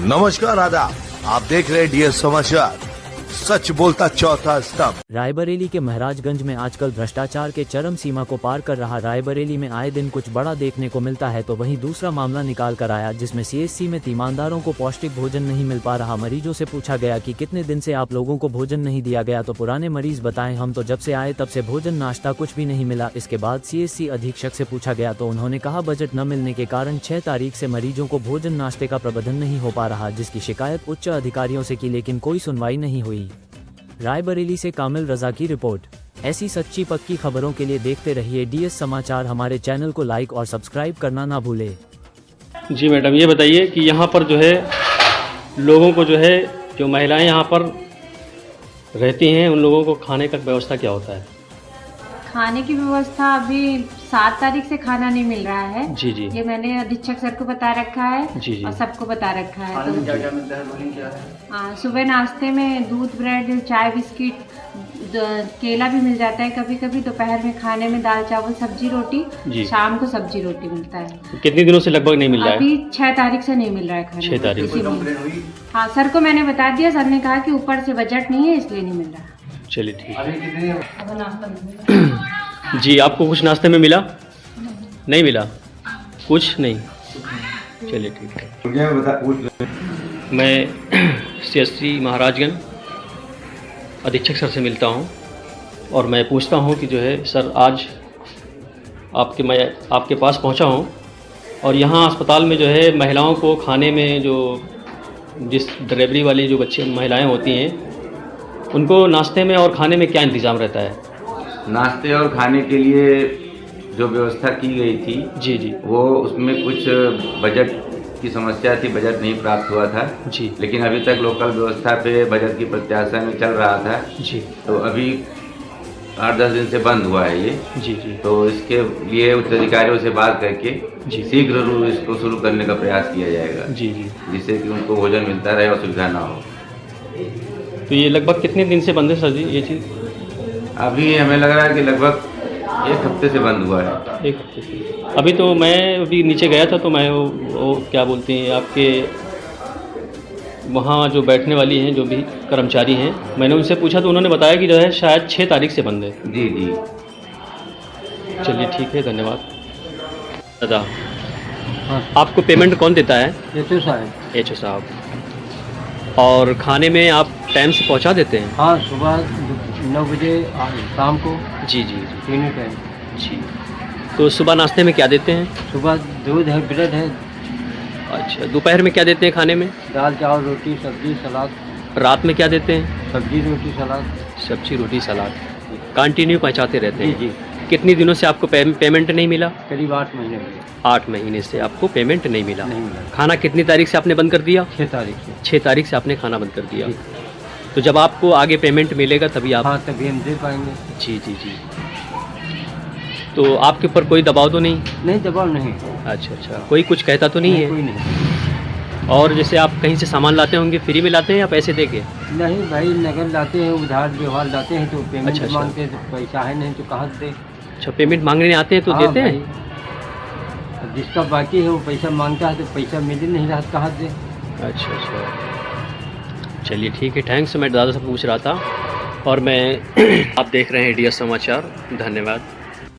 नमस्कार आदाब, आप देख रहे हैं डीएस समाचार, सच बोलता चौथा स्तंभ। रायबरेली के महाराजगंज में आजकल भ्रष्टाचार के चरम सीमा को पार कर रहा रायबरेली में आए दिन कुछ बड़ा देखने को मिलता है, तो वहीं दूसरा मामला निकाल कर आया जिसमें सीएचसी में तीमानदारों को पौष्टिक भोजन नहीं मिल पा रहा। मरीजों से पूछा गया कि कितने दिन से आप लोगों को भोजन नहीं दिया गया, तो पुराने मरीज बताएं हम तो जब से आए तब से भोजन नाश्ता कुछ भी नहीं मिला। इसके बाद सीएचसी अधीक्षक से पूछा गया तो उन्होंने कहा बजट न मिलने के कारण 6 तारीख से मरीजों को भोजन नाश्ते का प्रबंधन नहीं हो पा रहा, जिसकी शिकायत उच्च अधिकारियों से की लेकिन कोई सुनवाई नहीं हुई। रायबरेली से कामिल रजा की रिपोर्ट। ऐसी सच्ची पक्की खबरों के लिए देखते रहिए डीएस समाचार। हमारे चैनल को लाइक और सब्सक्राइब करना ना भूले। जी मैडम, ये बताइए कि यहाँ पर जो है लोगों को जो है जो महिलाएं यहाँ पर रहती हैं उन लोगों को खाने का व्यवस्था क्या होता है? खाने की व्यवस्था अभी 7 तारीख से खाना नहीं मिल रहा है। जी जी, ये मैंने अधीक्षक सर को बता रखा है जी जी। और सबको बता रखा है। खाने में क्या क्या मिलता है, बोलिए क्या है? सुबह नाश्ते में दूध, ब्रेड, चाय, बिस्किट, केला भी मिल जाता है कभी कभी। दोपहर में खाने में दाल, चावल, सब्जी, रोटी। शाम को सब्जी रोटी मिलता है। तो कितने दिनों से लगभग नहीं मिल रहा है? अभी 6 तारीख से नहीं मिल रहा है खाना। 6 तारीख। हाँ, सर को मैंने बता दिया। सर ने कहा कि ऊपर से बजट नहीं है इसलिए नहीं मिल रहा। चलिए ठीक है। जी, आपको कुछ नाश्ते में मिला? नहीं मिला कुछ नहीं। चलिए ठीक है। मैं सीएचसी महाराजगंज अधीक्षक सर से मिलता हूं और मैं पूछता हूं कि जो है सर आज मैं आपके पास पहुंचा हूं और यहां अस्पताल में जो है महिलाओं को खाने में जो जिस डिलीवरी वाली जो महिलाएं होती हैं उनको नाश्ते में और खाने में क्या इंतज़ाम रहता है? नाश्ते और खाने के लिए जो व्यवस्था की गई थी जी जी, वो उसमें कुछ बजट की समस्या थी, बजट नहीं प्राप्त हुआ था जी। लेकिन अभी तक लोकल व्यवस्था पे बजट की प्रत्याशा में चल रहा था जी। तो अभी 8-10 दिन से बंद हुआ है ये। जी जी। तो इसके लिए उच्च अधिकारियों से बात करके जी शीघ्र इसको शुरू करने का प्रयास किया जाएगा। जी जी, जिससे कि उनको भोजन मिलता रहे और सुविधा ना हो। तो ये लगभग कितने दिन से बंद है सर जी ये चीज़? अभी हमें लग रहा है कि लगभग 1 हफ्ते से बंद हुआ है। 1 हफ्ते से। अभी तो मैं अभी नीचे गया था तो मैं वो क्या बोलते हैं आपके वहाँ जो बैठने वाली हैं जो भी कर्मचारी हैं, मैंने उनसे पूछा तो उन्होंने बताया कि जो है शायद 6 तारीख से बंद है। जी जी। चलिए ठीक है, धन्यवाद दादा। आपको पेमेंट कौन देता है? एचओ साहब। एचओ साहब। और खाने में आप टाइम से पहुंचा देते हैं? हाँ, सुबह 9 बजे, शाम को जी जी जी, तीनों टाइम। जी। तो सुबह नाश्ते में क्या देते हैं? सुबह दूध है, ब्रेड है। अच्छा, दोपहर में क्या देते हैं खाने में? दाल, चावल, रोटी, सब्जी, सलाद। रात में क्या देते हैं? सब्जी, रोटी, सलाद। सब्जी, रोटी, सलाद कंटिन्यू पहुँचाते रहते हैं? जी। कितनी दिनों से आपको पेमेंट नहीं मिला? करीब 8 महीने हुए। 8 महीने से आपको पेमेंट नहीं मिला। नहीं मिला। खाना कितनी तारीख से आपने बंद कर दिया? 6 तारीख से। 6 तारीख से आपने खाना बंद कर दिया। तो जब आपको आगे पेमेंट मिलेगा तभी आप? हाँ, तभी हम दे पाएंगे। जी जी जी। तो आपके ऊपर कोई दबाव तो नहीं? नहीं, दबाव नहीं। अच्छा अच्छा, कोई कुछ कहता तो नहीं है? कोई नहीं। और जैसे आप कहीं से सामान लाते होंगे फ्री में लाते हैं या पैसे दे के? नहीं भाई, नगद लाते हैं, उधार व्यवहार लाते हैं तो पेमेंट अच्छा। मांगते हैं तो पैसा है नहीं तो कहाँ से दे। अच्छा, पेमेंट मांगने आते हैं तो हाँ देते हैं? भाई, जिसका बाकी है वो पैसा मांगता है तो पैसा मिल ही नहीं रहा तो कहाँ दे। अच्छा अच्छा, चलिए ठीक है, थैंक्स। मैं दादा से पूछ रहा था और मैं आप देख रहे हैं डीएस समाचार। धन्यवाद।